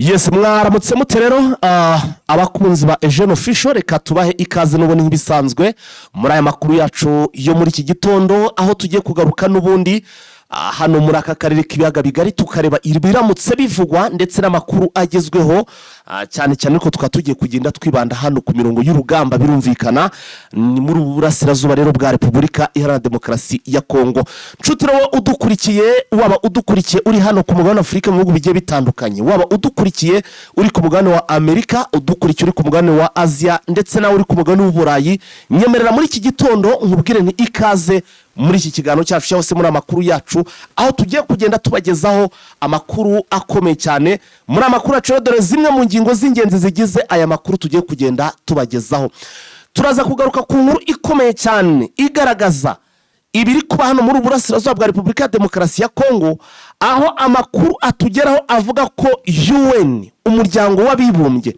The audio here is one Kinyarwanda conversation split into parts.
Yes, mwaramutse mute rero abakunzi ba Eugene Official, reka tubahe ikaze n'ubundi nk'ibisanzwe muri aya makuru yacu yo muri iki gitondo, aho tugiye kugaruka n'ubundi hano muri aka karere k'ibiyaga bigari tukareba ibiramutse bivugwa ndetse n'amakuru agezweho, cyane cyane ko tukatugiye kugenda twibanda hano ku mirongo y'urugamba birumvikana ni muri burasirazuba rero bwa Repubulika Iharanira Demokarasi ya Kongo. Ncutiro udukurikiye, waba udukurikiye uri hano ku mugabane wa Afurika mu bihugu bigiye bitandukanye, waba udukurikiye uri ku mugabane wa Amerika, udukurikiye uri ku mugabane wa Asia ndetse nawe uri ku mugabane w'Uburayi, nyemerera muri iki gitondo nkubwire ni ikaze muri iki kiganiro cyacu cyangwa se muri amakuru yacu, aho tugiye kugenda tubagezaho amakuru akomeye cyane. Muri amakuru yacu dore zimwe mu ngingo z'ingenzi zigize aya makuru tugiye kugenda tubagezaho. Turaza kugaruka ku nkuru ikomeye cyane igaragaza ibiri kuba hano muri burasirazuba bwa Repubulika ya Demokarasi ya Kongo, aho amakuru atugeraho avuga ko UN, umuryango w'abibumbye,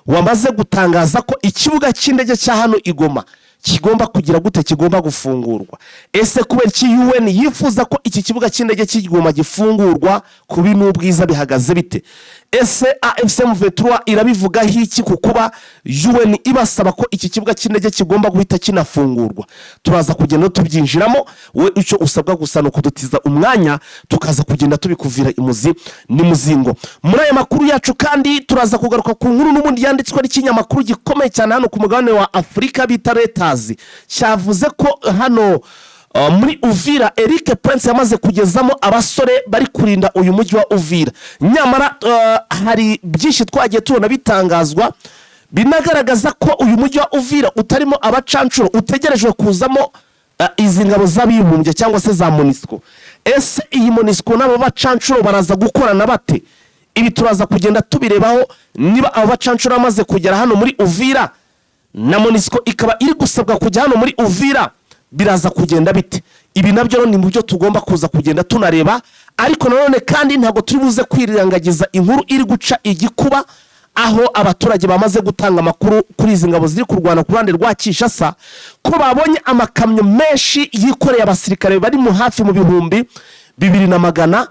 wamaze gutangaza ko ikibuga cy'indege cya hano i Goma kigomba kugira gute, kigomba gufungurwa. Ese kubera ki UN yifuza ko iki kibuga cy'indege cy'Igoma gifungurwa, kubi n'ubwiza bihagaze bite? Ese AFC M23 irabivuga hiki kukuba UN ibasaba ko iki kibuga cy'indege kigomba guhita kinafungurwa? Turaza kugenda tubyinjiramo, we icyo usabwa gusa no kudutiza umwanya tukaza kugenda tubikuvira imuzi n'imuzingo. Muri aya makuru yacu kandi turaza kugaruka ku nkuru n'ubundi yanditswe n'ikinyamakuru gikomeye cyane hano ku mugabane wa Afurika bita Reuters, cyavuze ko hano muri Uvira Eric Prince yamaze kugezamo abasore bari kurinda uyu mujyi wa Uvira. Nyamara hari byinshi twagiye tubona bitangazwa binagaragaza ko uyu mujyi wa Uvira utarimo abacancuro, utegerejwe kuzamo izi ngabo z'abibumbye cyangwa se za MONUSCO. Ese iyi MONUSCO n'abo bacancuro baraza gukorana bate? Ibi turaza kugenda tubirebaho, niba abo bacancuro bamaze kugera hano muri Uvira na MONUSCO ikaba iri gusabwa kujya hano muri Uvira, biraza kugenda bite? Ibi nabyo ni mu byo tugomba kuza kugenda tunareba. Ariko nanone kandi ntago turi buze kwirangagiza inkuru iri guca igikuba, aho abaturage bamaze gutanga amakuru kuri izi ngabo ziri kurwana ku ruhande rwa Kinshasa ko babonye amakamyo menshi yikoreye abasirikare bari mu hafi mu bihumbi 200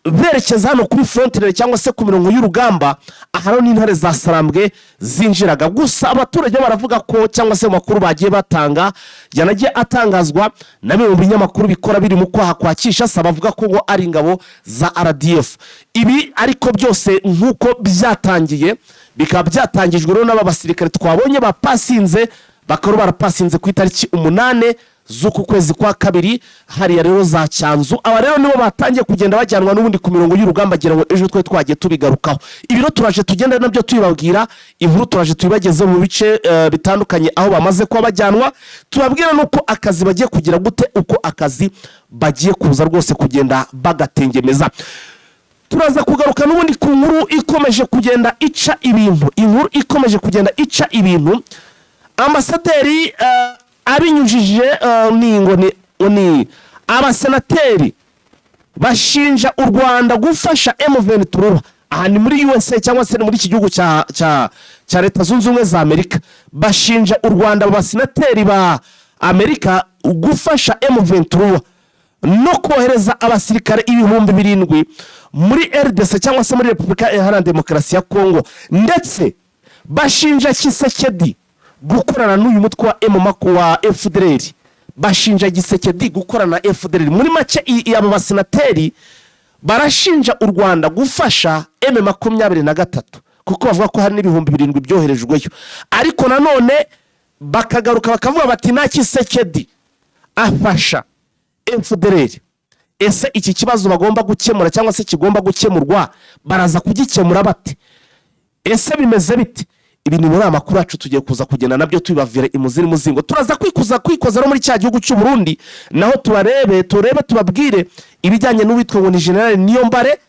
berekeza hano kuri frontiere cyangwa se ku mirongo y'urugamba, ahano n'intare za Sarambwe zinjiraga. Gusa abaturage baravuga ko cyangwa se makuru bagiye batanga yanagiye atangazwa na bimwe mu binyamakuru bikora biri mu kwaha kwa Kinshasa, bavuga ko ngo ari ingabo za RDF. Ibi ariko byose nkuko byatangiye bikaba byatangijwe rero n'aba basirikare twabonye bapasinze, bakaba barapasinze ku itariki 8 z'uku kwezi kwa kabiri hariya rero za Cyanzu. Aba rero nibo batangiye kugenda bajyanwa n'ubundi ku mirongo y'urugamba, gira ngo ejo twe twagiye tubigarukaho. Ibiro turaje tugenda nabyo tuyibabwira, inkuru turaje tuyibageze mu bice bitandukanye aho bamaze kuba bajyanwa, tubabwira nuko akazi bagiye kugira gute, uko akazi bagiye kuza rwose kugenda bagatengemeza. Turaza kugaruka n'ubundi ku nkuru ikomeje kugenda ica ibintu, inkuru ikomeje kugenda ica ibintu. Ambasaderi abinyujije ni abasenateri bashinja u Rwanda gufasha M23. Aha ni muri USA cyangwa se muri iki gihugu cya Leta Zunze Ubumwe za Amerika. Bashinja u Rwanda abasenateri ba Amerika gufasha M23 no kohereza abasirikare 7,000 muri RDC cyangwa se muri Repubulika Iharanira Demokarasi ya Kongo. Ndetse bashinja Tshisekedi gukorana n'uyu mutwe wa wa FDLR. Bashinja Tshisekedi gukorana na FDLR. Muri make abo basenateri barashinja u Rwanda gufasha M23 kuko bavuga ko hari n'ibihumbi 7 byoherejweyo. Ariko nanone bakagaruka bakavuga bati na Tshisekedi afasha FDLR. Ese iki kibazo bagomba gukemura cyangwa se kigomba gukemurwa, baraza kugikemura bate? Ese bimeze bite? Ibi ni muri amakuru yacu tugiye kuza kugenda nabyo tubavira imuziri muzingo. Turaza kwikoza no muri cya gihugu cy'u Burundi, naho turebe tubabwire ibijyanye n'uwitwa ngo ni General Niyombare.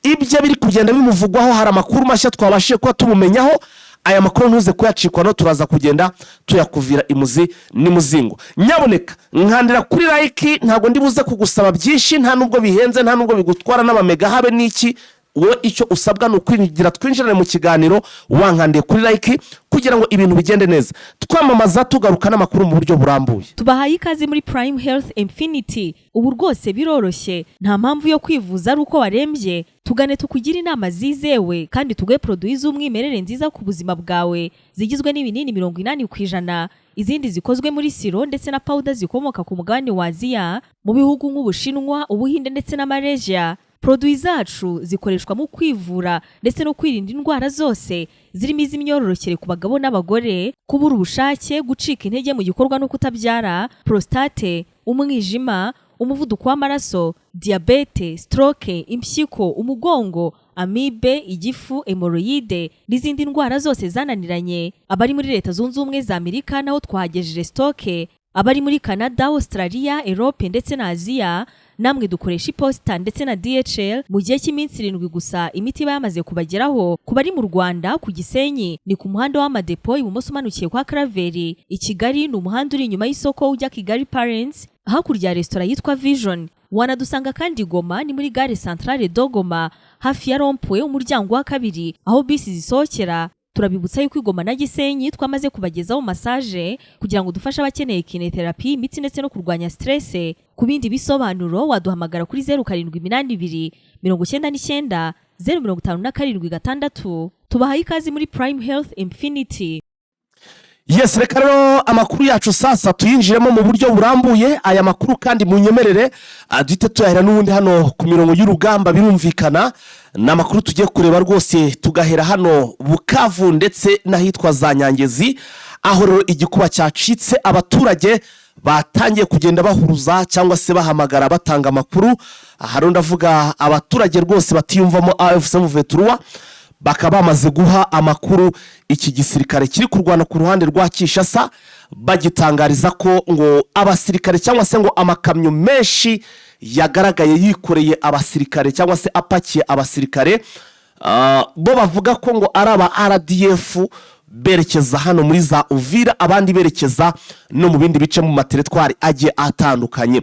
Ibyo biri kugenda bimuvugwaho, hari amakuru mashya twabashije kuba tumumenyaho. Aya makuru ntuze kuyacikwa, no turaza kugenda tuyakuvira imuzi n'imuzingo. Nyaboneka nkandira kuri like, ntago ndibuze kugusaba byinshi, nta nubwo bihenze, nta nubwo bigutwara n'abamega habe n'iki. wowe icyo usabwa ni ukwigira twinjirane mu kiganiro wankandiye kuri like kugira ngo ibintu bigende neza, twamamaza tugaruka n'amakuru mu buryo burambuye. Tubahaye ikaze muri Prime Health Infinity. Ubu rwose biroroshye, nta mpamvu yo kwivuza ari uko warembye. Tugane tukugira inama zizewe kandi tuguhe produit z'umwimerere nziza ku buzima bwawe, zigizwe n'ibinini 80%, izindi zikozwe muri siro ndetse na powder zikomoka ku mugabane wa Aziya, mu bihugu nk'Ubushinwa, Ubuhinde ndetse na Malaysia. Produit zacu zikoreshwa mu kwivura ndetse no kwirinda indwara zose zirimo iz'imyororokere ku bagabo n'abagore, kubura ubushake, gucika intege mu gikorwa no kutabyara, prostate, umwijima, umuvuduko w'amaraso, diabete, stroke, impyiko, umugongo, amibe, igifu, hemorrhoide n'izindi ndwara zose zananiranye. Abari muri Leta Zunze Ubumwe za Amerika naho twahagejeje stoke, abari muri Canada, Australia, Europe ndetse na Aziya namwe dukoresha iposita ndetse na DHL mu gihe cy'iminsi 7 gusa imiti iba yamaze kubageraho. Ku bari mu Rwanda ku Gisenyi ni ku muhanda w'Amadepo ibumoso umanukiye kwa Karaveri. I Kigali ni umuhanda uri inyuma y'isoko ujya Kigali Parents hakurya ya restaurant yitwa Vision. Wanadusanga kandi Goma ni muri gare centrale Dogoma hafi ya Rompwe umuryango wa 2 aho bisi zisohokera. Turabibutsa yuko Goma na Gisenyi twamaze kubagezaho massage kugira ngo dufashe abakeneye kinetherapy, imiti ndetse no kurwanya stress. Ku bindi bisobanuro waduhamagara kuri 0782 99 057 Tubahaye ikaze muri Prime Health Infinity. Yes, reka rero amakuru yacu sasa tuyinjiremo mu buryo burambuye. Aya makuru kandi munyemerere duhite tuyahera n'ubundi hano ku mirongo y'urugamba birumvikana. N'amakuru tugiye kureba rwose tugahera hano Bukavu ndetse n'ahitwa za Nyangezi, aho rero igikuba cyacitse abaturage batangiye kugenda bahuruza cyangwa se bahamagara batanga amakuru. Aha ndavuga abaturage rwose batiyumvamo AFC M23 bakaba bamaze guha amakuru iki gisirikare kiri kurwana ku ruhande rwa Kinshasa, bagitangariza ko ngo abasirikare cyangwa se ngo amakamyo menshi yagaragaye yikoreye abasirikare cyangwa se apakiye abasirikare, bo bavuga ko ngo ari aba RDF berekeza hano muri za Uvira, abandi berekeza no mu bindi bice mu materitwari agiye atandukanye.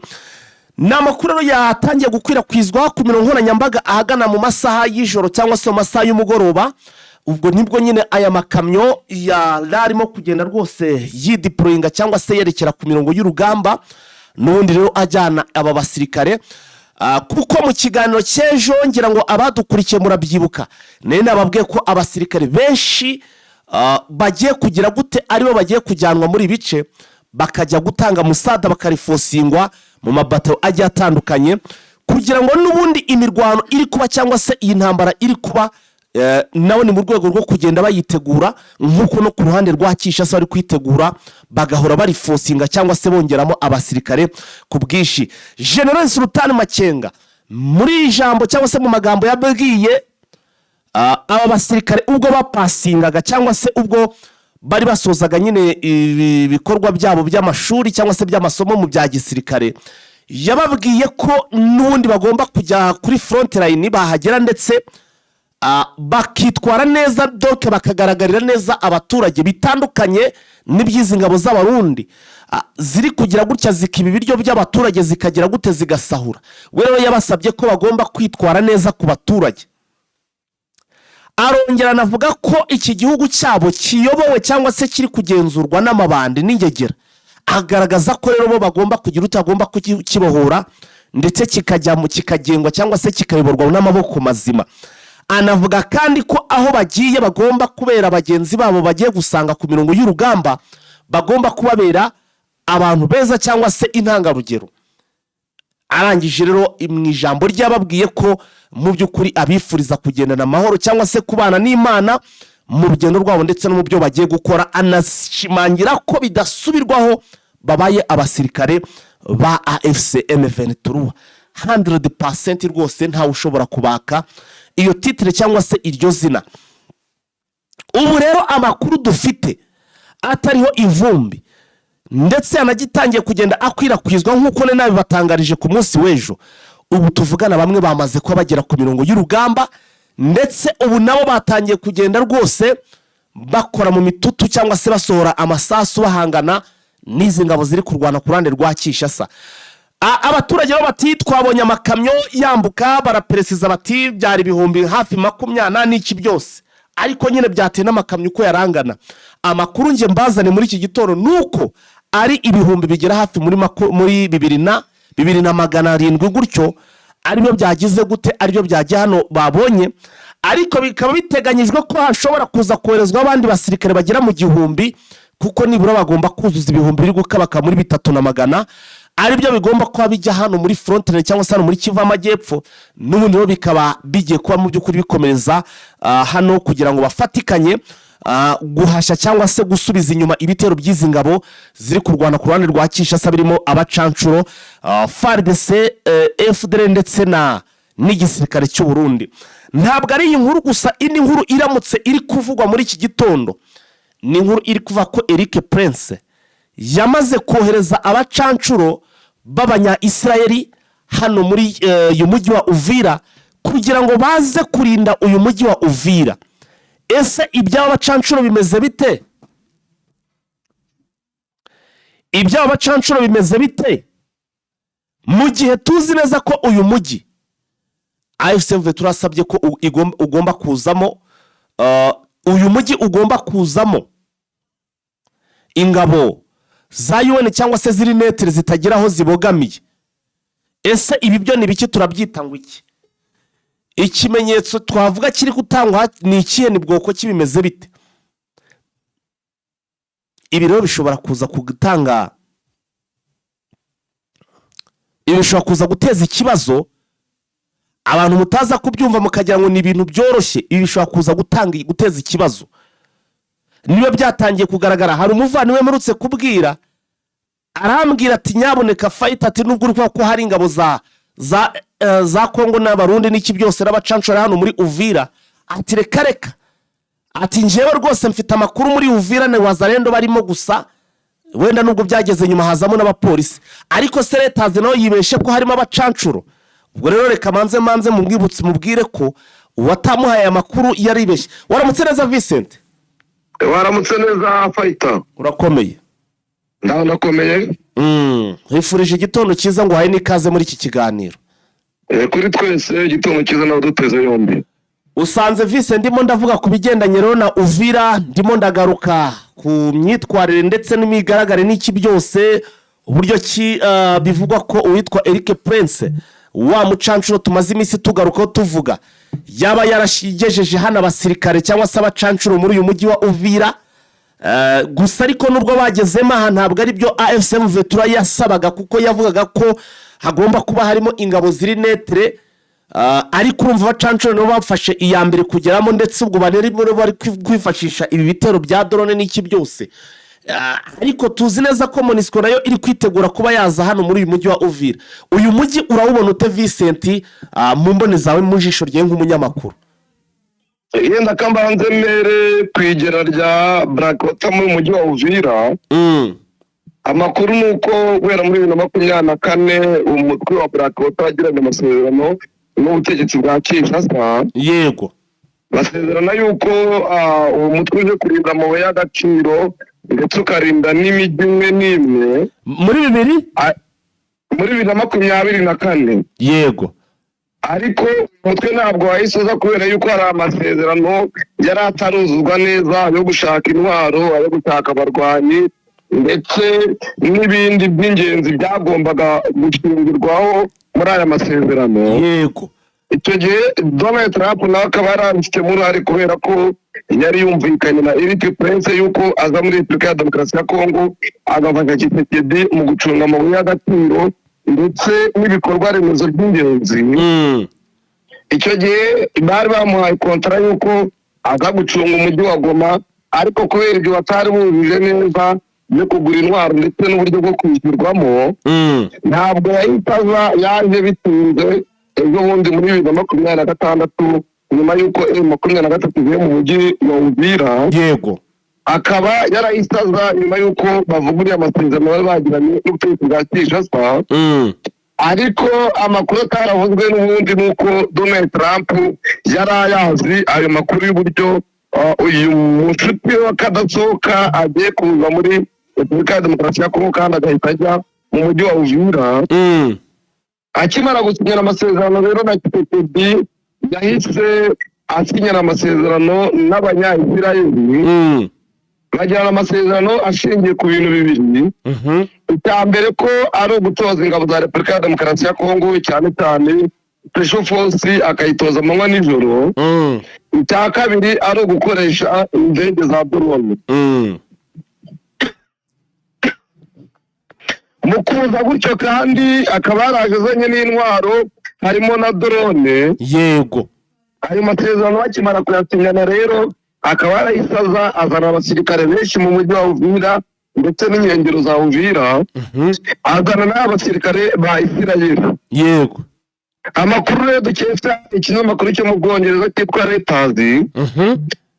Namakuru yatangiye gukwirakwizwa ku mirongo nkoranyambaga ahagana mu masaha y'ijoro cyangwa se mu masaha y'umugoroba. Ubwo nibwo nyine aya makamyo yarimo kugenda rwose yideployinga cyangwa se yerekera ku mirongo y'urugamba n'ubundi rero ajyana aba basirikare. Kuko mu kiganiro cy'ejo ngira ngo abadukurikiye murabyibuka nene nababwiye ko abasirikare benshi bagiye kugira gute aribo bagiye kujyanwa muri bice bakajya gutanga musada bakarifosingwa mu mabato agiye atandukanye kugira ngo n'ubundi imirwano iri kuba cyangwa se iyi ntambara iri kuba nawe ni mu rwego rwo kugenda bayitegura nk'uko no ku ruhande rwa Kinshasa bari kwitegura bagahora bari fosinga cyangwa se bongeramo abasirikare ku bwishi. General Sultan Makenga muri ijambo cyangwa se mu magambo yabwiye aba basirikare ubwo bapasingaga cyangwa se ubwo bari basozaga nyine ibikorwa byabo by'amashuri cyangwa se by'amasomo mu bya gisirikare, yababwiye ko n'ubundi bagomba kujya kuri front line bahagera ndetse bakitwara neza doke bakagaragarira neza abaturage bitandukanye n'ibyizi ngabo z'abarundi ziri kugira gutya zikiba ibiryo by'abaturage zikagira gute zigasahura. Wewe yabasabye ko bagomba kwitwara neza ku baturage. Arongera navuga ko iki gihugu cyabo kiyobowe cyangwa se kiri kugenzurwa n'amabandi n'ingegera. Agaragaza ko rero bo bagomba kugira utagomba kukibohora ndetse kikajya mu kikagengwa cyangwa se kikayoborwa n'amaboko mazima. Anavuga kandi ko aho bagiye bagomba kubera abagenzi babo bagiye gusanga ku mirongo y'urugamba bagomba kubabera abantu beza cyangwa se intangarugero. Arangije rero mu ijambo ryababwiye ko mu by'ukuri abifuriza kugendana amahoro cyangwa se kubana n'Imana mu rugendo rwabo ndetse no mu byo bagiye gukora. Anashimangira ko bidasubirwaho babaye abasirikare ba AFC M23 100% rwose nta ushobora kubaka iyo titre cyangwa se iryo zina. Ubu rero amakuru dufite atariho ivumbi ndetse anagitangiye kugenda akwirakwizwa nk'uko nabi batangarije ku munsi w'ejo. Ubu tuvugana bamwe bamaze kuba bagera ku mirongo y'urugamba ndetse ubu nabo batangiye kugenda rwose bakora mu mitutu cyangwa se basohora amasasu bahangana n'izi ngabo ziri kurwana ku ruhande rwa Kinshasa. abaturage bo bati twabonye amakamyo yambuka, baraperesiza bati byari ibihumbi hafi 20 n'iki byose, ariko nyine byateye n'amakamyo uko yarangana. Amakuru nge mbazane muri iki gitondo nuko ari ibihumbi bigera hafi muri 2,700 gutyo, aribyo byagize gute, aribyo byagiye hano babonye. Ariko bikaba biteganyijwe ko hashobora kuza koherezwa abandi basirikare bagera mu 1000, kuko nibura bagomba kuzuza ibihumbi biri gukabaka muri 300, aribyo bigomba kuba bijya hano muri frontline cyangwa se hano muri Kivu Amajyepfo. N'ubundi rero bikaba bigiye kuba mu by'ukuri bikomereza hano kugira ngo bafatikanye guhashya cyangwa se gusubiza inyuma ibitero by'izi ngabo ziri kurwana ku ruhande rwa Kinshasa, birimo abacancuro, FARDC, FDL ndetse n'igisirikare cy'u Burundi. Ntabwo ari iyi nkuru gusa, indi nkuru iramutse iri kuvugwa muri iki gitondo ni inkuru iri kuva ko Eric Prince yamaze kohereza abacancuro b'abanya Israeli hano muri uyu mujyi wa Uvira kugira ngo baze kurinda uyu mujyi wa Uvira. Ese iby'aba bacancuro bimeze bite? Iby'aba bacancuro bimeze bite mu gihe tuzi neza ko uyu mujyi AFCMV turasabye ko ugomba kuzamo uyu mujyi ugomba kuzamo ingabo za UN cyangwa se ziri netere zitagira aho zibogamiye. Ese ibi byo ni biki, turabyita ngo iki? Ikimenyetso twavuga kiri gutangwa ni ikihe, ni bwoko kibimeze bite? Ibi rero bishobora kuza kugutanga, ibi bishobora kuza guteza ikibazo abantu mutaza kubyumva mukagira ngo ni ibintu byoroshye. Ibi bishobora kuza guteza ikibazo. Niba byatangiye kugaragara, hari umuvani we murutse kubwira, arambwira ati nyaboneka fight, ati nubwo uri ko hari ingabo za Kongo n'abarundi n'iki byose n'abacancuro hano muri Uvira, ati reka ati njewe rwose mfite amakuru muri Uvira ne wazarendo barimo gusa, wenda nubwo byageze nyuma hazamo n'abapolisi, ariko se leta nayo yibeshe ko harimo abacancuro. Ubwo rero reka manze mubwibutse mubwire ko uwatamuhaye amakuru yaribeshe. Waramutse neza Vincent? Waramutse neza Fighter. Urakomeye? Ndakomeye. Hifurije igitondo cyiza ngo haye n'ikaze muri iki kiganiro. Kuri twese igitondo cyiza nawe duteze yombi. Usanze Vincent ndimo ndavuga ku bigendanye rero na Uvira, ndimo ndagaruka ku myitwarire ndetse n'imigaragare n'iki byose, uburyo ki bivugwa ko uwitwa Eric Prince wa mucancuro tumaze iminsi tugarukaho tuvuga yaba yarashigejeje hano abasirikare cyangwa se abacancuro muri uyu mujyi wa Uvira. Gusa ariko nubwo bagezemo aha ntabwo ari byo AFCMV turayasabaga, kuko yavugaga ko hagomba kuba harimo ingabo ziri netere, ariko urumva abacancuro nabo bafashe iya mbere kugeramo, ndetse ubwo bari kwifashisha ibi bitero bya drone n'iki byose. Ariko tuzi neza ko MONUSCO nayo iri kwitegura kuba yaza hano muri uyu mujyi wa Uvira. Uyu mujyi urawubona ute Vincent, mu mbone zawe mu jisho rye nk'umunyamakuru? Yenda kambanze mere kwigera rya Blackwater mu mujyi wa Uvira. Amakuru nuko guhera muri 2024 umutwe wa Blackwater agiranye amasezerano n'ubutegetsi bwa Kinshasa. Yego. Basezerana yuko umutwe uje kurinda amabuye y'agaciro ndetse ukarinda n'imijyi imwe n'imwe muri 2024. Yego. Ariko umutwe ntabwo wayisoza kubera yuko hari amasezerano yari ataruzuzwa neza yo gushaka intwaro, yo gushaka abarwanyi ndetse n'ibindi by'ingenzi byagombaga gushingirwaho muri aya masezerano. Yego. Icyo gihe Donald Trump nawe akaba yaranditsemo uruhare kubera ko yari yumvikanye na Eric Prince yuko aza muri Repubulika ya Demokarasi ya Kongo agafasha Tshisekedi mu gucunga amabuye y'agaciro ndetse n'ibikorwa remezo by'ingenzi. Icyo gihe bari bamuhaye kontara yuko aza gucunga umujyi wa Goma, ariko kubera ibyo batari bujuje neza yo kugura intwaro ndetse n'uburyo bwo kwishyurwamo, ntabwo yahitaza, yaje bitinze ejo bundi muri 2026 nyuma yuko M23 ivuye mu mujyi wa Uvira. Yego. Akaba yarayisaza nyuma yuko bavuguriye amasezerano bari bagiranye n'ubutegetsi bwa Kinshasa. Ariko amakuru ataravuzwe n'ubundi nuko Donald Trump yari ayazi ayo makuru y'uburyo uyu mushuti wa kadasohoka agiye kuza muri Repubulika ya Demokarasi ya Kongo kandi agahita ajya mu mujyi wa Uvira. Akimara gusinyana amasezerano rero na Tshisekedi yahise asinyana amasezerano n'abanya-Isirayeli. Bagirana amasezerano ashingiye ku bintu bibiri. Icya mbere ko ari ugutoza ingabo za Repubulika ya Demokarasi ya Kongo cyane cyane Special Force akayitoza amanywa nijoro. Icya kabiri ari ugukoresha indege za drone. Mu kuza gutyo kandi akaba yaragezanye n'intwaro harimo na drone. Yego. Ayo masezerano bakimara kuyasinyana rero akaba yarahisaza azana abasirikare benshi mu mujyi wa Uvira ndetse n'inkengero za Uvira. Azana n'abasirikare ba Isirayeli. Yego. Amakuru rero dukesha ikinyamakuru cyo mu Bwongereza cyitwa Reuters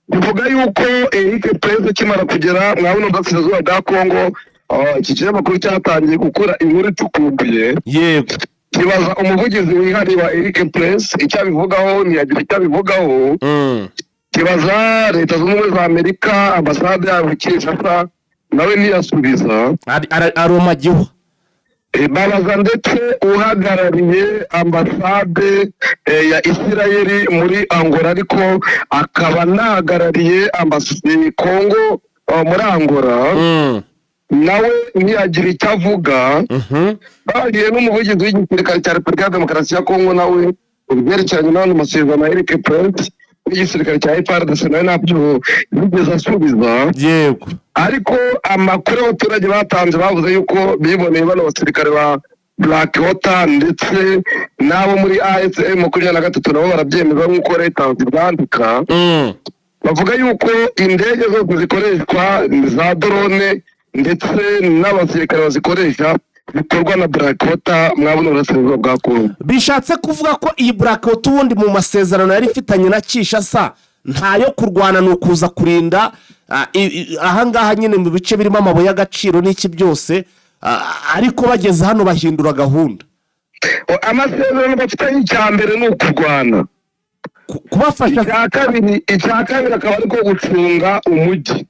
bivuga yuko Eric Prince akimara kugera mwabona Burasirazuba bwa Kongo. Iki kinyamakuru cyatangiye gukora inkuru icukumbuye. Yego. Kibaza umuvugizi wihariye wa Eric Prince icyo abivugaho, ntiyagira icyo abivugaho. Kibaza Leta Zunze Ubumwe za Amerika, ambasade yabo Kinshasa, nawe ntiyasubiza. Aromagiho. Babaza ndetse uhagarariye ambasade ya Isirayeli muri Angola, ariko akaba nahagarariye ambasade Kongo muri Angola. Nawe ntiyagira icyo avuga. Bagiye n'umuvugizi w'igisirikare cya Repubulika ya Demokarasi ya Kongo nawe ubyerekeranye n'andi masezerano ya Eric Prince w'igisirikare cya FARDC nawe ntabyo yigeze asubiza. Yego. Ariko amakuru y'abaturage batanze bavuze yuko biboneye bano basirikare ba Blackwater ndetse n'abo muri AFC M23 nabo barabyemeza nk'uko Reuters ibyandika. Bavuga yuko indege zose zikoreshwa za drone ndetse n'abasirikare bazikoresha bikorwa na Blackwater mwabona Burasirazuba bwa Kongo. Bishatse kuvuga ko iyi Blackwater ubundi mu masezerano yari ifitanye na Kinshasa ntayo kurwana n'ukuza kurinda ahangaha nyine mu bice birimo amabuye y'agaciro n'iki byose, ariko bageze hano bahindura gahunda. Amasezerano bafitanye icya mbere ni ukurwana, kubafasha. Icya kabiri akaba ariko gucunga umujyi.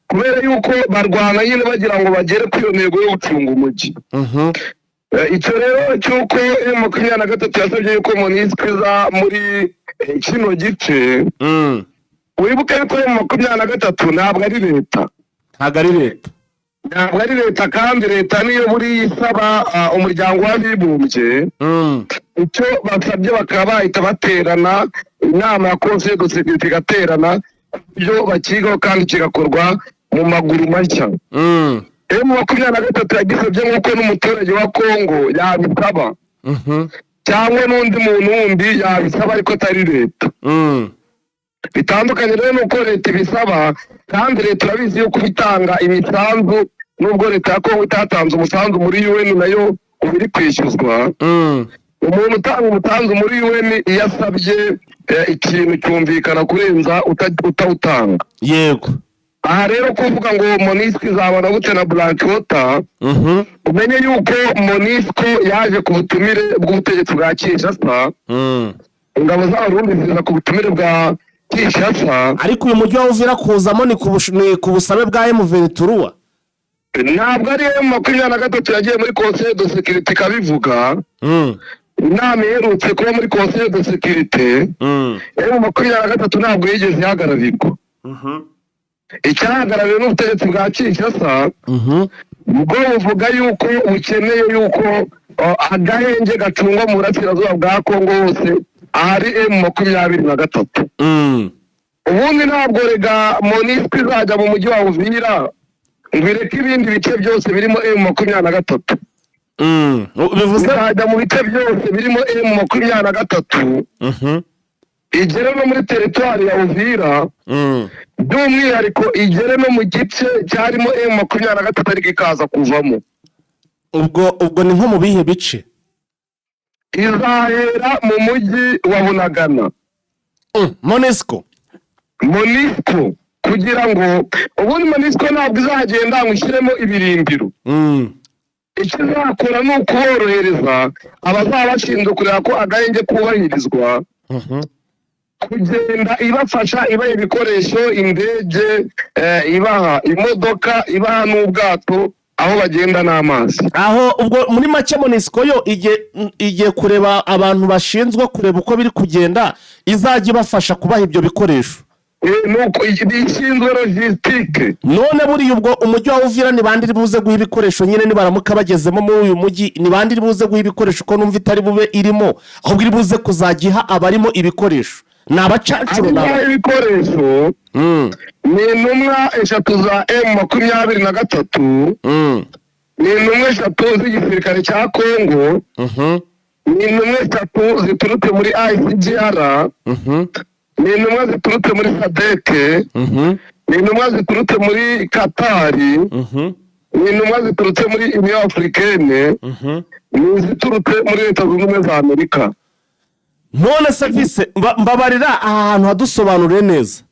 Kubera yuko barwana nyine bagira ngo bagere ku iyo ntego yo gucunga umujyi. Icyo rero cy'uko M23 yasabye yuko MONUSCO iza muri kino gice, wibuke yuko M23 ntabwo ari leta. Ntabwo ari leta kandi leta niyo buri isaba umuryango w'abibumbye. Icyo basabye bakaba bahita baterana inama ya Conseil de Sécurité igaterana ibyo bakigaho kandi kigakorwa mu maguru mashya. M23 yagisabye nk'uko n'umuturage wa Kongo yabisaba cyangwa n'undi muntu wundi yabisaba ariko atari leta. Bitandukanye rero nuko leta ibisaba kandi leta urabizi yuko bitanga imisanzu, nubwo leta ya Kongo itatanze umusanzu muri UN nayo uri kwishyuzwa. Umuntu utanga umusanzu muri UN iyo asabye ikintu cyumvikana kurenza utawutanga. Yego. Aha rero kuvuga ngo MONUSCO izabana gute na Blackwater, umenye yuko MONUSCO yaje ku butumire bw'ubutegetsi bwa Kinshasa. Ingabo z'Abarundi ziza ku butumire bwa Kinshasa, ariko uyu mujyi wa Uvira kuzamo ni ku busabe bwa M23. Ntabwo ari M23 yagiye muri Conseil de Sécurité kabivuga. Inama iherutse kuba muri Conseil de Sécurité, M23 ntabwo yigeze ihagararirwa. Icyahagarariwe n'ubutegetsi bwa Kinshasa bwo buvuga yuko bukeneye yuko agahenge gacungwa mu Burasirazuba bwa Kongo hose ahari M23. Ubundi ntabwo rega MONUSCO izajya mu mujyi wa Uvira ngo ireke ibindi bice byose birimo M23. Izajya mu bice byose birimo M23 igere no muri teritwari ya Uvira, by'umwihariko igere no mu gice cyarimo M23 ariko ikaza kuvamo. Ubwo ni nko mu bihe bice? Izahera mu mujyi wa Bunagana. MONUSCO kugira ngo ubundi MONUSCO ntabwo izagenda ngo ishyiremo ibirindiro. Icyo izakora ni ukuborohereza abazaba bashinzwe kureba ko agahenge kubahirizwa, kugenda ibafasha, ibaha ibikoresho, indege, ibaha imodoka, ibaha n'ubwato aho bagenda n'amazi. aho ubwo muri make MONUSCO yo igiye kureba abantu bashinzwe kureba uko biri kugenda, izajya ibafasha kubaha ibyo bikoresho. Nuko ishinzwe logistique. None buriya ubwo umujyi wa Uvira ni bandi buze guha ibikoresho nyine nibaramuka bagezemo muri uyu mujyi, ni bandi buze guha ibikoresho ko numva itari bube irimo, ahubwo iri buze kuzagiha abarimo ibikoresho ni abacancuro ibikoresho. Ni intumwa eshatu za M23, ni intumwa eshatu z'igisirikare cya Kongo, ni intumwa eshatu ziturutse muri ICGR, ni intumwa ziturutse muri SADC, ni intumwa ziturutse muri Qatar, ni intumwa ziturutse muri Union Africaine, ni ziturutse muri Leta Zunze Ubumwe za Amerika. None service mbabarira ahantu hadusobanurire neza,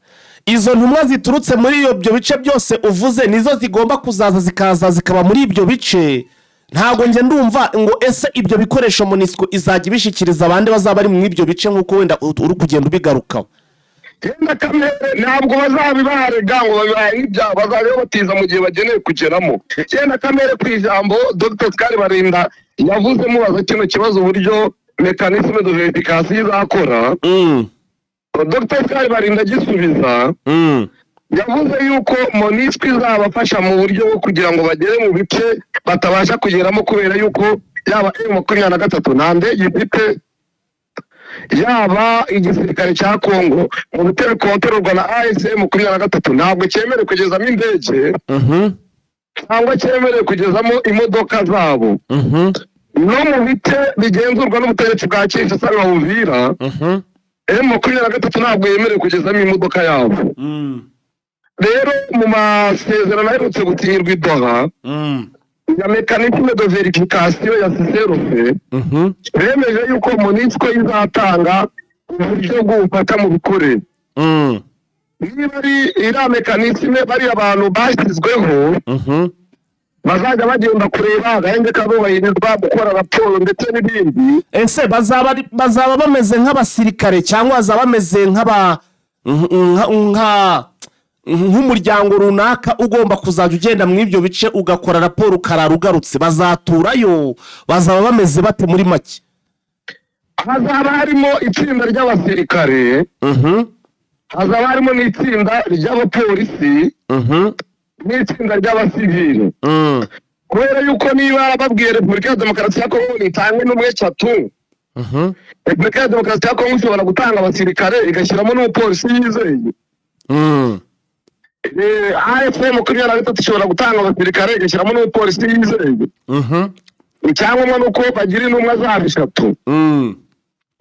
izo ntumwa ziturutse muri ibyo bice byose uvuze nizo zigomba kuzaza zikaba muri ibyo bice. Ntago nge ndumva ngo ese ibyo bikoresho MONUSCO izajya ibishikiriza abandi bazaba bari mu ibyo bice nk'uko wenda uri kugenda ubigarukaho. Yenda kamere ntabwo bazabibarega ngo babibaye ibyaha, bazajya batiza mu gihe bageneye kugeramo. Yenda kamere ku ijambo Dr. Karibarinda yavuze mubaza kino kibazo uburyo mécanisme de vérification izakora. Dr. Karibarinda gisubiza yavuze yuko MONUSCO izabafasha mu buryo bwo kugira ngo bagere mu bice batabasha kugeramo, kubera yuko yaba M23 nta ndege ifite, yaba igisirikare cya Kongo mu bitero kontororwa na M23 ntabwo cyemerewe kugezamo indege cyangwa cyemerewe kugezamo imodoka zabo. No mu bice bigenzurwa n'ubutegetsi bwa Kinshasa na Uvira, M23 ntabwo yemerewe kugezamo imodoka yabo. Rero mu masezerano aherutse gutinyirwa i Doha ya mécanisme de vérification ya CCRF, bemeje yuko MONUSCO izatanga uburyo bwo gufata mu bikoresho. Niba ari iriya mécanisme bari abantu bashyizweho bazajya bagenda kureba agahenge kabubahirizwa, gukora raporo ndetse n'ibindi. Ese bazaba bameze nk'abasirikare cyangwa bazaba bameze nk'umuryango runaka ugomba kuzajya ugenda mu ibyo bice ugakora raporo ukarara ugarutse? Bazaturayo, bazaba bameze bate muri make? Hazaba harimo itsinda ry'abasirikare, hazaba harimo n'itsinda ry'abapolisi, n'itsinda ry'abasivili. Kubera yuko niba babwiye Repubulika ya Demokarasi ya Kongo nitange n'umwe eshatu, Repubulika ya Demokarasi ya Kongo ishobora gutanga abasirikare igashyiramo n'umupolisi yizeye. AFM 23 ishobora gutanga abasirikare igashyiramo n'umupolisi yizeye. Icyangombwa nuko bagira intumwa zabo eshatu.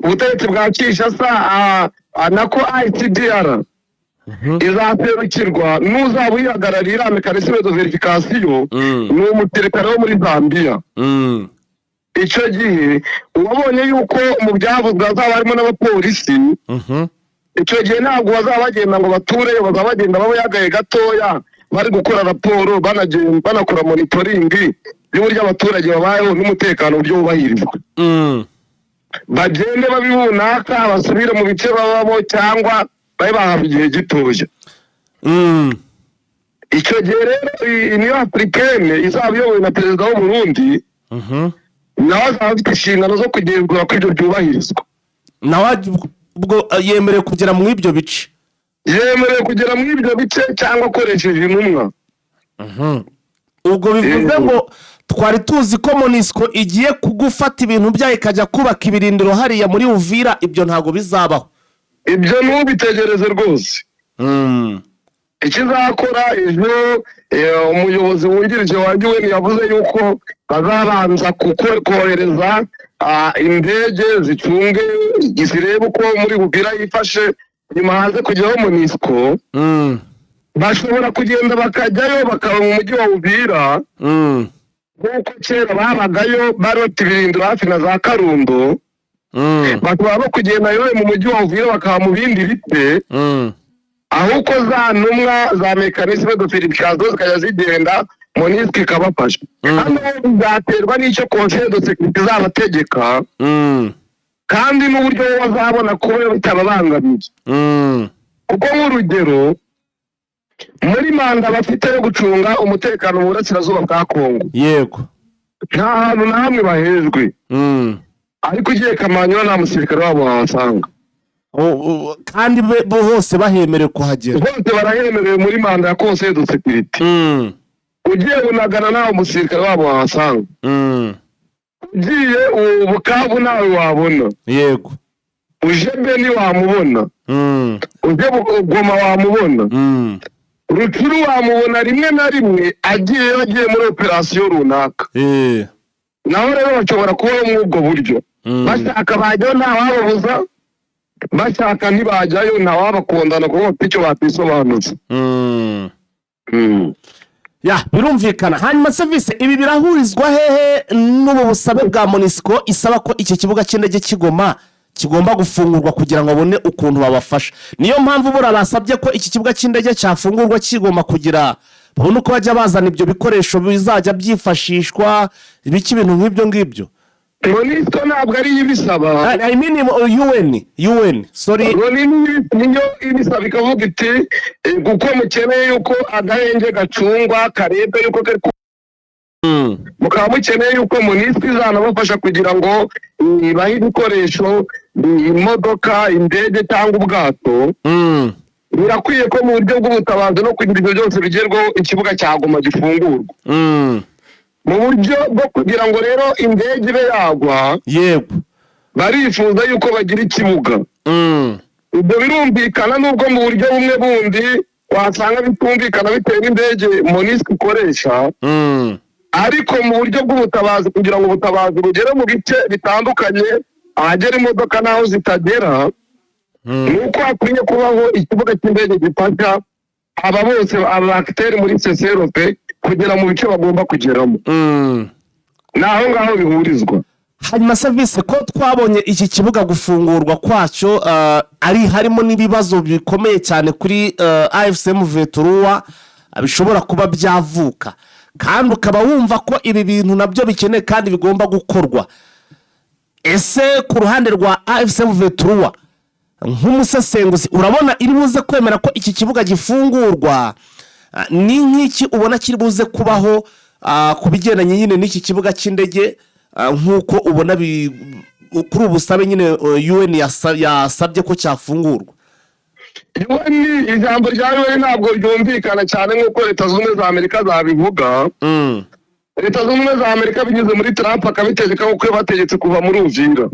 Ubutegetsi bwa Kinshasa nako ICDR izaserukirwa n'uzaba uyihagararira mécanisme de vérification, ni umusirikare wo muri Zambia. Icyo gihe wabonye yuko mu byavuzwe hazaba harimo n'abapolisi. Icyo gihe ntabwo bazaba bagenda ngo batureyo, bazaba bagenda babayagaye gatoya bari gukora raporo, banakora monitoring y'uburyo abaturage babayeho n'umutekano uburyo bubahirizwa. Bagende babibunaka basubire mu bice babamo cyangwa babe bahabwa igihe gitoya. Icyo gihe rero Union Africaine izaba iyobowe na perezida w'u Burundi, nawe azaba afite inshingano zo kugenzura ko ibyo byubahirizwa. Nawe ubwo yemerewe kugera mu ibyo bice? Yemerewe kugera mu ibyo bice cyangwa akoresheje intumwa. Ubwo bivuze ngo twari tuzi ko MONUSCO igiye kugufata ibintu byayo ikajya kubaka ibirindiro hariya muri Uvira, ibyo ntago bizabaho. Ibyo ntubitegereze rwose. Ikizakora ejo umuyobozi wungirije wa UN yavuze yuko bazabanza kohereza indege zicunge zirebe uko muri Uvira yifashe, nyuma haze kujyaho MONUSCO. Bashobora kugenda bakajyayo bakaba mu mujyi wa Uvira nk'uko kera babagayo bari bafite ibirindiro hafi na za Karundo. Bakaba no kugenda yo mu mujyi wa Uvira bakaba mu bindi bice, ahubwo za ntumwa za mécanisme de vérification zikajya zigenda, MONUSCO ikabafasha. Hano bizaterwa n'icyo Conseil de Sécurité izabategeka, kandi n'uburyo bazabona kuba bitababangamiye. Kuko nk'urugero muri manda bafite yo gucunga umutekano mu burasirazuba bwa Kongo yego nta hantu na hamwe bahejwe ariko ugiye Kamanyola nta musirikare wabo wahasanga kandi bo hose bahemerewe kuhagera bose barahemerewe muri manda ya Conseil de Sécurité ugiye Bunagana ntawe umusirikare wabo wahasanga ugiye Bukavu nawe wabona yego uje Beni wamubona uje Goma wamubona Rucuru wamubona rimwe na rimwe agiye muri operasiyo runaka naho rero bashobora kubaho muri ubwo buryo bashaka bajyayo ntawababuza bashaka ntibajyayo ntawabakundana kuko bafite icyo batisobanutse birumvikana. Hanyuma service ibi birahurizwa hehe n'ubu busabe bwa MONUSCO isaba ko iki kibuga cy'indege kigoma kigomba gufungurwa kugira ngo babone ukuntu babafasha? Niyo mpamvu bura basabye ko iki kibuga cy'indege cyafungurwa kigoma kugira babone uko bajya bazana ibyo bikoresho bizajya byifashishwa ibiki ibintu nk'ibyo ngibyo. MONUSCO ntabwo ari ibisaba. I mean UN sorry. Niyo ibisaba ikavuga iti kuko mukeneye yuko agahenge gacungwa karebe yuko kari mukaba mukeneye yuko MONUSCO izanabafasha kugira ngo ibahe ibikoresho imodoka indege cyangwa ubwato birakwiye ko mu buryo bw'ubutabazi no kugira ibyo byose bigerwaho ikibuga cya Goma gifungurwa mu buryo bwo kugira ngo rero indege ibe yagwa yego barifuza yuko bagira ikibuga ibyo birumvikana nubwo mu buryo bumwe bundi wasanga bitumvikana bitewe n'indege MONUSCO ikoresha ariko mu buryo bw'ubutabazi kugira ngo ubutabazi bugere mu bice bitandukanye ahagera imodoka naho zitagera nuko hakwiye kubaho ikibuga cy'indege gifasha aba bose abakiteri muri CCRP kugera mu bice bagomba kugeramo naho ngaho bihurizwa. Hanyuma service ko twabonye iki kibuga gufungurwa kwacyo harimo n'ibibazo bikomeye cyane kuri AFCM Veturua bishobora kuba byavuka kandi ukaba wumva ko ibi bintu nabyo bikeneye kandi bigomba gukorwa. Ese ku ruhande rwa AFCM Veturua nk'umusesenguzi urabona iri buze kwemera ko iki kibuga gifungurwa ni nk'iki ubona kiri buze kubaho ku bigendanye nyine n'iki kibuga cy'indege nk'uko ubona kuri ubusabe nyine UN yasabye ko cyafungurwa? UN ijambo rya UN ntabwo ryumvikana cyane nk'uko Leta Zunze Ubumwe za Amerika zabivuga. Leta Zunze Ubumwe za Amerika binyuze muri Trump akabitegeka kuko bategetse kuva muri Uvira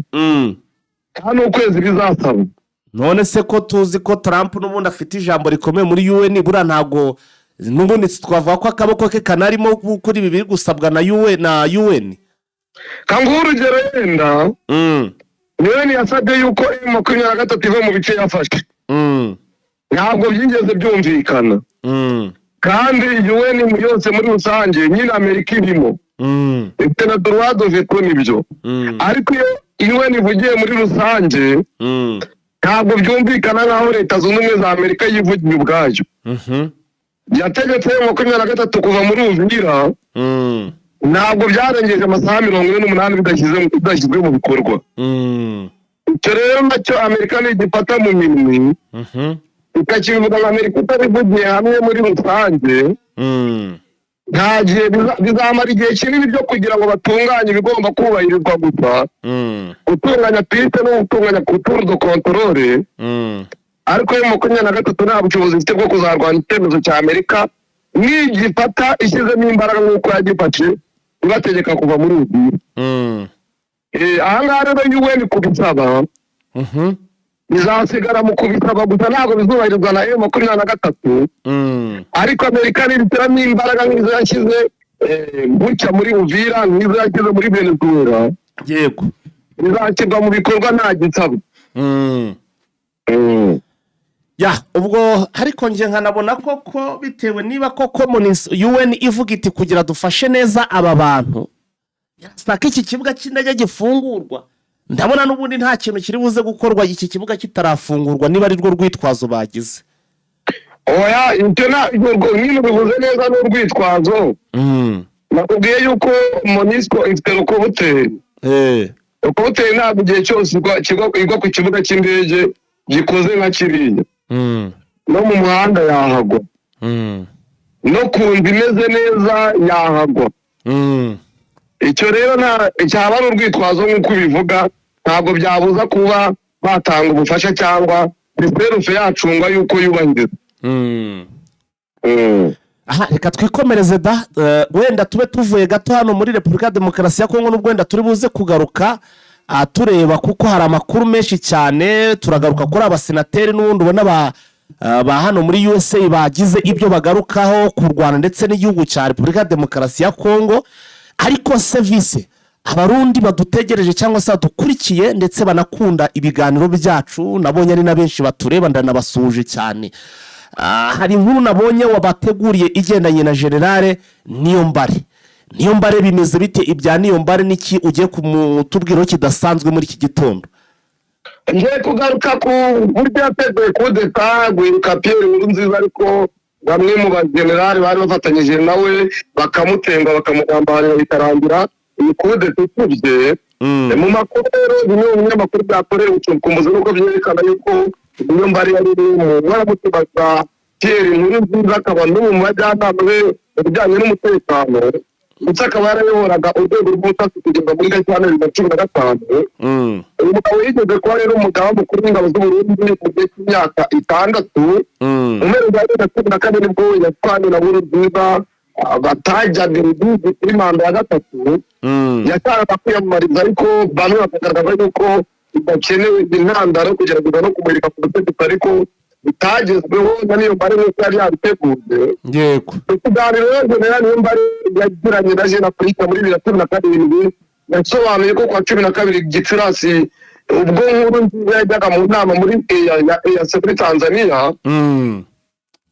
hano ukwezi bizasaba. None se ko tuzi ko Trump n'ubundi afite ijambo rikomeye muri UN bura ntago n'ubundi twavuga ko akaboko ke kanarimo kuri ibi biri gusabwa na UN? Kanguha urugero yenda UN yasabye yuko M23 iva mu bice yafashe ntabwo byigeze byumvikana kandi UN yose muri rusange nyine Amerika irimo ifite na droit de veto nibyo ariko iyo UN ivugiye muri rusange ntabwo byumvikana naho Leta Zunze Ubumwe za Amerika yivugiye ubwayo yategetse M23 kuva muri Uvira ntabwo byarengeje amasaha 48 bidashyizwe mu bikorwa. Icyo rero nacyo Amerika nigifata mu minwe ikakivuga ngo Amerika itabivugiye hamwe muri rusange nta gihe bizamara igihe kinini byo kugira ngo batunganye ibigomba kubahirizwa gusa gutunganya piste no gutunganya contrôle de contrôle ariko M23 nta bushobozi ifite bwo kuzarwanya icyemezo cya Amerika nigifata ishyizemo imbaraga nk'uko yagifashe ibategeka kuva muri Uvira. Ahangaha rero UN kubisaba bizasigara mu kubisaba gusa ntabwo bizubahirizwa na M23 ariko Amerika nibiteramo imbaraga nk'izo yashyize gutya muri Uvira nk'izo yashyize muri Venezuela yego bizashyirwa mu bikorwa nta gisaba. Ubwo ariko nje nkanabona koko bitewe niba koko UN ivuga iti kugira dufashe neza aba bantu saka iki kibuga cy'indege gifungurwa ndabona n'ubundi nta kintu kiri buze gukorwa iki kibuga kitarafungurwa niba ari rwo rwitwazo bagize. Oya nyine bivuze neza n'urwitwazo nakubwiye yuko MONUSCO ifite rokoboteri rokoboteri ntabwo igihe cyose igwa ku kibuga cy'indege gikoze nka kiriya no mu muhanda yahagwa no ku nzu imeze neza yahagwa. Icyo rero cyaba ari urwitwazo nk'uko ubivuga, ntabwo byabuza kuba batanga ubufasha cyangwa reserufe yacungwa yuko yubahirizwa. Aha, reka twikomereze da, wenda tube tuvuye gato hano muri Repubulika ya Demokarasi ya Kongo, n'ubwo wenda turi buze kugaruka tureba kuko hari amakuru menshi cyane. Turagaruka kuri abasenateri n'ubundi ubona ba hano muri USA bagize ibyo bagarukaho ku Rwanda ndetse n'igihugu cya Repubulika ya Demokarasi ya Kongo. Ariko service abarundi badutegereje cyangwa se badukurikiye ndetse banakunda ibiganiro byacu, nabonye ari na benshi batureba, ndanabasuje cyane. Hari inkuru nabonye wabateguriye igendanye na Generale Niyombare. Bimeze bite ibya Niyombare, niki ugiye kumutubwiraho kidasanzwe muri iki gitondo? Ngiye kugaruka ku buryo yateguye kudeta guhinduka Pierre Nkurunziza, ariko bamwe mu bagenerali bari bafatanyije nawe bakamutenga bakamugambanira bikarangira iyi kudeta itubye. Mu makuru rero bimwe mu binyamakuru byakorewe ubucukumbuzi n'ubwo byerekana yuko Niyombare yari mwaramutubaza Pierre Nkurunziza, akaba n'umwe mu bajyanama be mu bijyanye n'umutekano, ndetse akaba yarayoboraga urwego rw'ubutasi kugeza muri Gashyantare 2015. uyu mugabo yigeze kuba rero umugaba mukuru w'ingabo z'Uburundi mu gihe cy'imyaka 6. mu mpera za 2014 nibwo yatwanye na Nkurunziza batajyaga igihugu kuri manda ya 3. yashakaga kwiyamamariza, ariko bamwe bakagaragaza yuko bidakenewe intandaro kugerageza no kumurika ku butegetsi, ariko bitagezweho na Niyombare nk'uko yari yabiteguye. Yego, ikiganiro General Niyombare yagiranye na Jeune Afrique muri 2017 yasobanuye ko kwa 12 Gicurasi ubwo Nkurunziza yajyaga mu nama muri EAC muri Tanzania,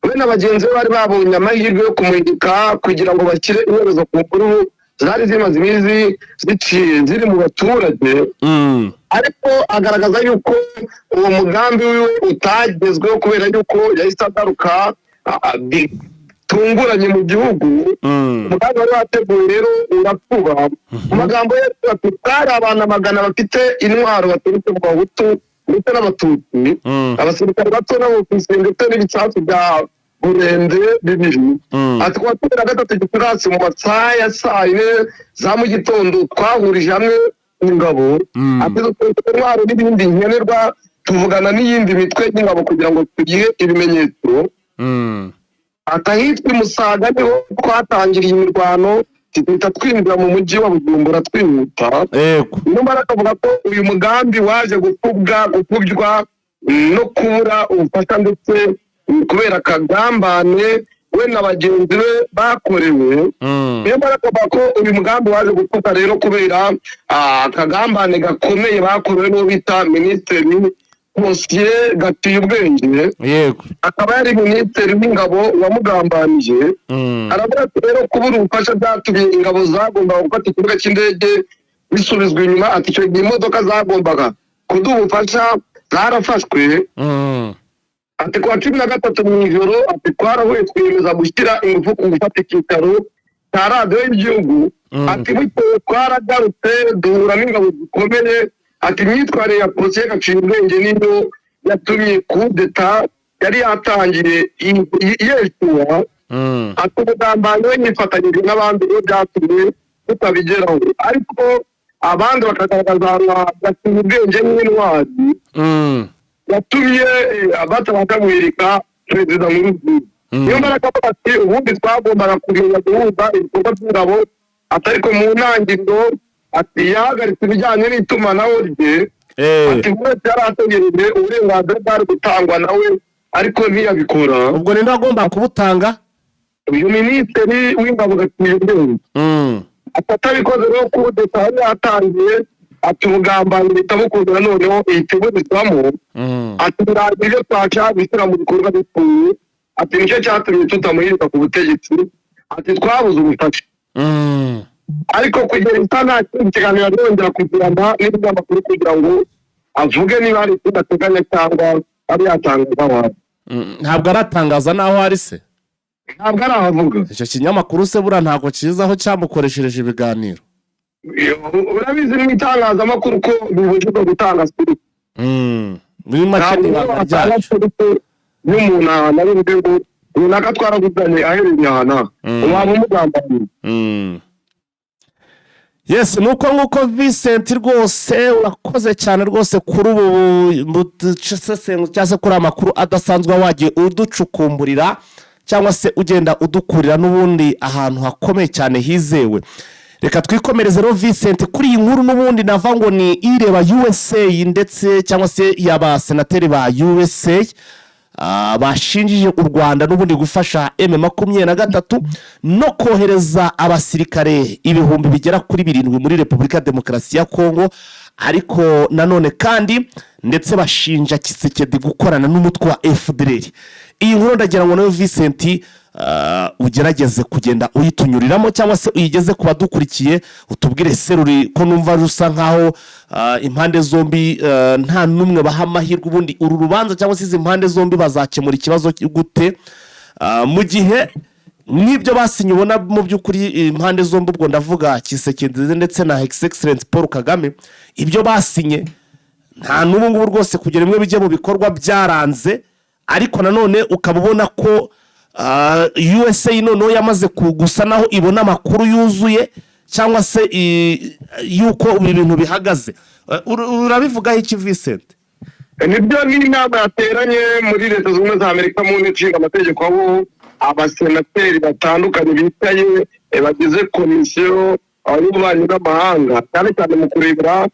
we n'abagenzi bari babonye amahirwe yo kumurika kugira ngo bashyire iherezo ku nkuru zari zimaze imizi ziri mu baturage. Ariko agaragaza yuko uwo mugambi wiwe utagezweho kubera yuko yahise agaruka bitunguranye mu gihugu. umugambi wari wateguye rero urapfuba. mu magambo ye ati "Twari abantu magana bafite intwaro baturutse mu Bahutu ndetse n'Abatutsi, abasirikare bato n'abofisiye ndetse n'ibisasu bya burende bibiri." ati "Kuwa 13 Gicurasi mu masaha ya saa 4 za mu gitondo twahurije hamwe ingabo, ati dufite intwaro n'ibindi nkenerwa, tuvugana n'iyindi mitwe y'ingabo kugira ngo tugihe ibimenyetso. Ahitwa Musaga niho twatangiriye imirwano, tuhita twinjira mu mujyi wa Bujumbura twihuta." Niyombare akavuga ko uyu mugambi waje gupfubywa no kubura ubufasha ndetse kubera akagambane we na bagenzi be bakorewe. Niyombare akavuga ko uyu mugambi waje gupfuka rero kubera akagambane gakomeye bakorewe n'uwo bita Minisitiri Posiyeri Gatiyubwenge. Yego, akaba yari Minisitiri w'ingabo wamugambanije. aravuga ati rero kubura ubufasha byatumye ingabo zagombaga gufata ikibuga cy'indege bisubizwa inyuma. ati icyo gihe imodoka zagombaga kuduha ubufasha zarafashwe. ati kuwa 13 mu ijoro, ati twarahuye twiyemeza gushyira ingufu ku gufata icyicaro cya radiyo y'igihugu. ati bitewe twaragarutse duhura n'ingabo zikomeye. ati imyitwarire ya Posiyeri Gatiyubwenge niyo yatumye kudeta yari yatangiye yeshuwa. ati umugambanyi we yifatanyije n'abandi rero byatumye tutabigeraho, ariko abandi bakagaragaza Gatiyubwenge nk'intwari yatumye batamwirika Perezida Nkurunziza. Niyombare akavuga ati ubundi twagombaga kugenda guhuza ibikorwa by'ingabo, atariko mu ntangiriro ati yahagaritse ibijyanye n'itumanaho rye. ati wese yari ategereje uburenganzira bwari gutangwa nawe, ariko ntiyabikora. ubwo ninde agomba kubutanga? uyu Minisitiri w'ingabo Gatiyubwenge. atabikoze rero kudeta yari yatangiye. ati ubugambanyi bitamukundira noneho ihitibuzizwamo. ati birangije twashaka gushyira mu bikorwa bipfuye. ati nicyo cyatumye tutamuhirika ku butegetsi. ati twabuze ubufasha. ariko kugera nta kindi kiganiro yongera kugirana n'ibinyamakuru kugira ngo avuge niba hari icyo ateganya cyangwa ari yatangaza aho ari. Ntabwo aratangaza n'aho ari se? Ntabwo arahavuga. Icyo kinyamakuru se buriya ntabwo kizaho cyamukoreshereje ibiganiro? Urabizi mu itangazamakuru ko bibujijwe gutanga sipiriti. Muri make n'ibanga ryacu. N'umuntu nari ngo runaka twaraguzanye aherereye hana waba umugambaniye. Yes, nuko nguko Vincent rwose urakoze cyane rwose kuri ubu cyangwa se kuri amakuru adasanzwe wagiye uducukumburira cyangwa se ugenda udukurira n'ubundi ahantu hakomeye cyane hizewe. Reka twikomereze rero Vincent kuri iyi nkuru n'ubundi nava ngo ni ireba USA ndetse cyangwa se y'abasenateri ba USA bashinjije u Rwanda n'ubundi gufasha M23 no kohereza abasirikare ibihumbi bigera kuri 7 muri Repubulika Demokarasi ya Kongo, ariko nanone kandi ndetse bashinja Tshisekedi gukorana n'umutwe wa FDLR. Iyi nkuru ndagira ngo nayo Vincent ugerageze kugenda uyitunyuriramo cyangwa se uyigeze kuba dukurikiye utubwire seruri ko numva rusa nkaho impande zombi nta numwe baha amahirwe ubundi uru rubanza cyangwa se izi impande zombi bazakemura ikibazo gute mu gihe n'ibyo basinye ubona mu by'ukuri impande zombi ubwo ndavuga Tshisekedi ndetse na His Excellency Paul Kagame ibyo basinye nta n'ubu ngubu rwose kugera imwe bijye mu bikorwa byaranze, ariko nanone ukabubona ko USA noneho yamaze kugusa naho ibona amakuru yuzuye cyangwa se yuko ibintu bihagaze. Urabivugaho iki Vincent? Nibyo n'inama yateranye muri Leta Zunze Ubumwe za Amerika mu nshinga amategeko aho abasenateri batandukanye bicaye bagize komisiyo y'ububanyi n'amahanga cyane cyane mu kurebera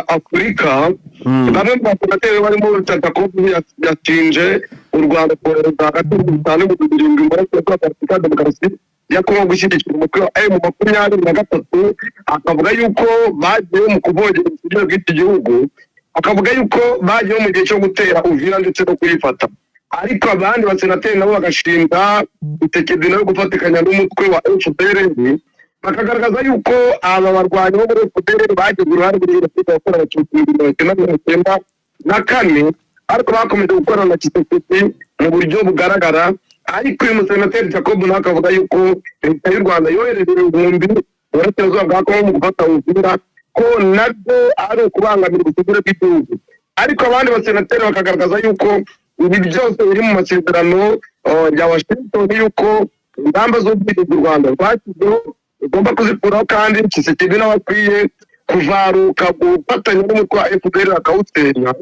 Afurika. Bamwe mu basenateri barimo Tshisekedi yashinje u Rwanda kohereza hagati y'ubutane mu 7 muri Repubulika Demokarasi ya Kongo gushyigikira umutwe wa M23, akavuga yuko bagiye mu kuvogera ubusugire bw'iki gihugu, akavuga yuko bagiye mu gihe cyo gutera Uvira ndetse no kuyifata. Ariko abandi basenateri nabo bagashinga Tshisekedi nawe gufatikanya n'umutwe wa FDLR, bakagaragaza yuko aba barwanyi bo muri FDLR bagize uruhare muri jenoside yakorewe Abatutsi mu 1994, ariko bakomeje gukorana na Tshisekedi mu buryo bugaragara. Ariko uyu musenateri Jacob nawe akavuga yuko Leta y'u Rwanda yohereje ibihumbi burasirazuba bwa Kongo mu gufata Uvira, ko nabwo ari ukubangamira ubusugire bw'igihugu. Ariko abandi basenateri bakagaragaza yuko ibi byose biri mu masezerano ya Washington, yuko ingamba z'ubwirinzi u Rwanda rwashyizeho igomba kuzikuraho, kandi Tshisekedi nawe akwiye kuvaruka gufatanya n'umutwe wa FDLR akawutera.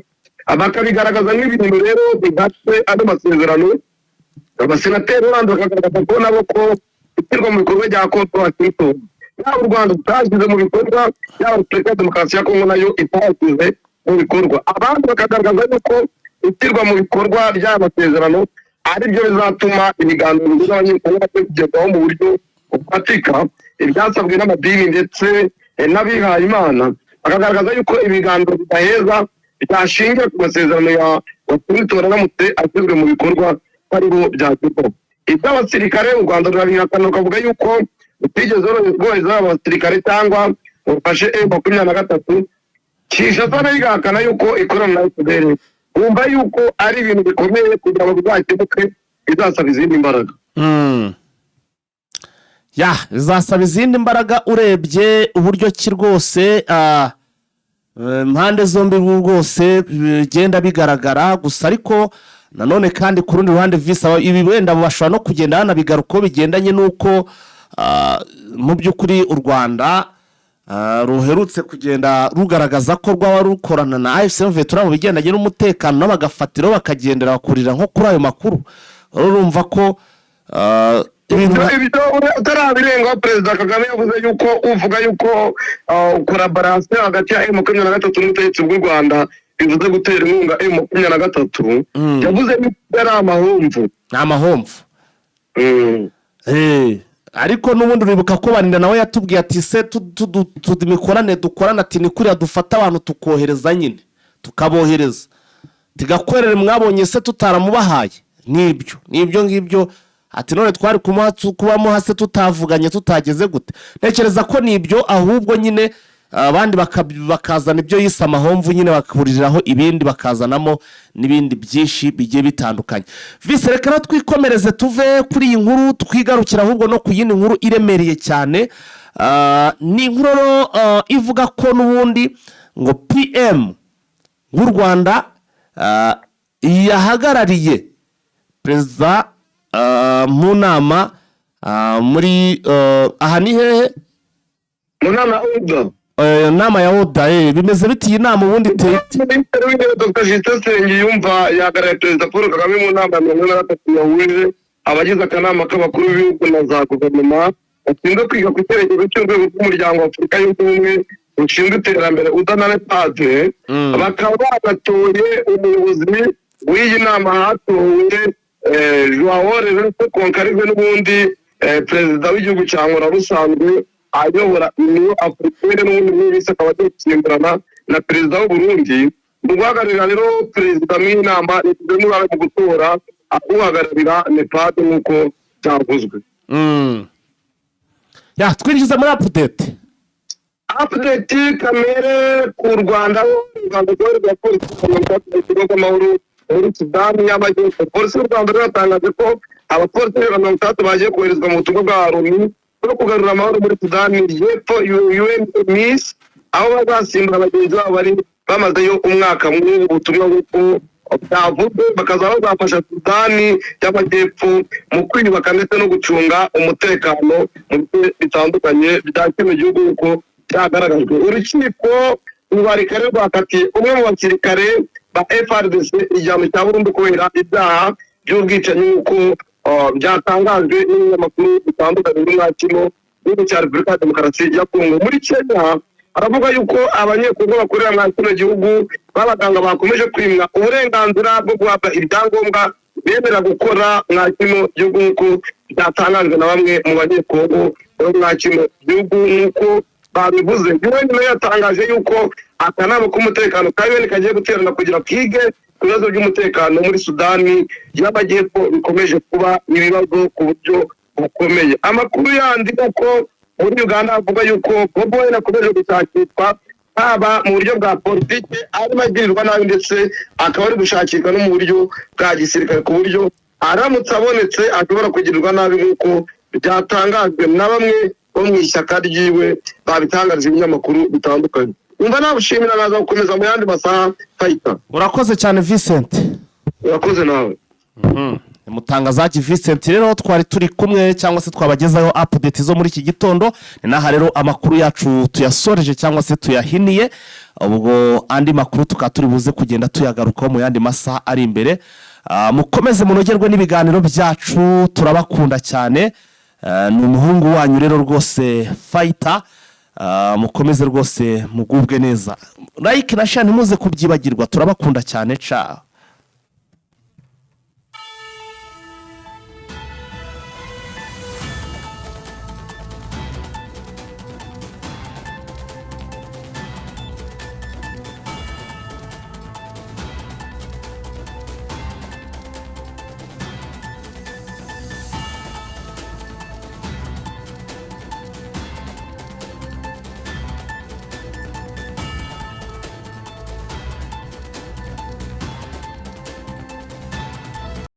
Bakabigaragaza nk'ibintu rero bigatse ari masezerano. Abasenateri bandi bakagaragaza ko nabo ko ishyirwa mu bikorwa rya Kongo Washington yaba u Rwanda utashyize mu bikorwa, yaba Repubulika Demokarasi ya Kongo nayo itashyize mu bikorwa. Abandi bakagaragaza yuko ishyirwa mu bikorwa ry'aya masezerano ari byo bizatuma ibiganiro by'abanyekongo bategerwaho mu buryo bufatika ibyasabwe n'amadini ndetse n'abihaye Imana. Bakagaragaza yuko ibiganiro bidaheza byashingiye ku masezerano ya Washington aramutse ashyizwe mu bikorwa aribo byagerwaho. Iby'abasirikare u Rwanda rurabihakana rukavuga yuko rutigeze rwohereza abasirikare cyangwa rufashe M23. Kinshasa nayo igahakana yuko ikorana na FDLR. Wumva yuko ari ibintu bikomeye kugira ngo bizakemuke, bizasaba izindi mbaraga. Bizasaba izindi mbaraga urebye uburyo ki rwose impande zombi rwose bigenda bigaragara gusa. Ariko nanone kandi ku rundi ruhande visa ibi wenda bashobora no kugenda hanabigaruka bigendanye n'uko mu by'ukuri u Rwanda ruherutse kugenda rugaragaza ko rwaba rukorana na AFC/M23 mu bigendanye n'umutekano, n'abagafatiro bakagendera bakurira nko kuri ayo makuru. Urumva ko ibyo utarabirenga Perezida Kagame yavuze yuko uvuga yuko collaboration hagati ya M23 n'ubutegetsi bw'u Rwanda bivuze gutera inkunga M23, yavuze ko ari amahomvu. Ariko n'ubundi uribuka ko Barinda nawe yatubwiye ati se tudimikorane dukorana ati ni kuri dufata abantu tukohereza nyine tukabohereza tigakorere mwabonye se tutaramubahaye nibyo ngibyo ati none twari kubamo hase tutavuganye tutageze gute. Ntekereza ko nibyo ahubwo nyine abandi bakazana ibyo yise amahomvu nyine bakuriraho ibindi bakazanamo n'ibindi byinshi bigiye bitandukanye. Vise reka twikomereze tuve kuri iyi nkuru twigarukira ahubwo no ku yindi nkuru iremereye cyane. Ni inkuru ivuga ko n'ubundi ngo PM w'u Rwanda yahagarariye Perezida mu nama muri aha ni hehe? mu nama oda nama ya oda bimeze biti iyi nama ubundi Minisitiri w'Intebe Dr Justin Nsengiyumva yagaragaye Perezida Paul Kagame mu nama ya 23 yahuje abagize akanama k'abakuru b'ibihugu na za guverinoma bashinzwe kwiga ku cyerekezo cy'urwego rw'umuryango wa Afurika yunze ubumwe rushinzwe iterambere udanane pade bakaba bagatoye umuyobozi w'iyi nama hatowe Joao Lourenço Concalves n'ubundi perezida w'igihugu cya Angola rusanzwe ayobora Union Africaine n'ubundi wese akaba agiye gusimburana na perezida w'u Burundi. Mu guhagararira rero perezida w'inama yashyize n'uruhare mu gutora uhagararira NEPAD nk'uko byavuzwe. Twinjiza muri update kamere ku Rwanda rwa polisi y'amahoro muri Sudani y'Amajyepfo. Polisi y'u Rwanda yatangaje ko abapolisi 30 bagiye koherezwa mu butumwa bwa Loni bwo kugarura amahoro muri Sudani y'Epfo UNMISS, aho bazasimbura abagenzi babo bari bamazeyo umwaka muri ubu butumwa bw'uko byavuzwe, bakaza bazafasha Sudani y'Amajyepfo mu kwiyubaka ndetse no gucunga umutekano mu bice bitandukanye bya kino gihugu uko byagaragajwe. Urukiko rwarikare rwakatiye umwe mu basirikare ba FARDC igihano cya burundu kubera ibyaha by'ubwicanyi nk'uko byatangajwe n'ibinyamakuru bitandukanye muri kino gihugu cya Repubulika ya Demokarasi ya Kongo. Muri Kenya aravuga yuko abanyekongo bakorera muri kino gihugu b'abaganga bakomeje kwimwa uburenganzira bwo guhabwa ibyangombwa bemera gukora muri kino gihugu nk'uko byatangajwe na bamwe mu banyekongo muri kino gihugu nk'uko babivuze. Nyuma yatangaje yuko akanama k'umutekano kayibeni kagiye guterana kugira kige ku bibazo by'umutekano muri Sudani y'Amajyepfo bikomeje kuba ibibazo ku buryo bukomeye. Amakuru yandi uko muri Uganda avuga yuko Bobi Wine akomeje gushakirwa haba mu buryo bwa politiki arimo agirirwa nabi ndetse akaba ari gushakirwa no mu buryo bwa gisirikare ku buryo aramutse abonetse ashobora kugirirwa nabi nk'uko byatangajwe na bamwe bo mu ishyaka ryiwe babitangarije ibinyamakuru bitandukanye. Umva nabushimira naza gukomeza mu yandi masaha Fighter. Urakoze cyane Vincent. Urakoze nawe. Mutangazaji Vincent rero twari turi kumwe cyangwa se twabagezayo update zo muri iki gitondo. Ni naha rero amakuru yacu tuyasoreje cyangwa se tuyahiniye, ubwo andi makuru tukaturi buze kugenda tuyagarukaho mu yandi masaha ari imbere. Mukomeze munogerwe n'ibiganiro byacu, turabakunda cyane. Ni umuhungu wanyu rero rwose Fighter. Mukomeze rwose mugubwe neza. Like na share ntimuze kubyibagirwa, turabakunda cyane. Ciao.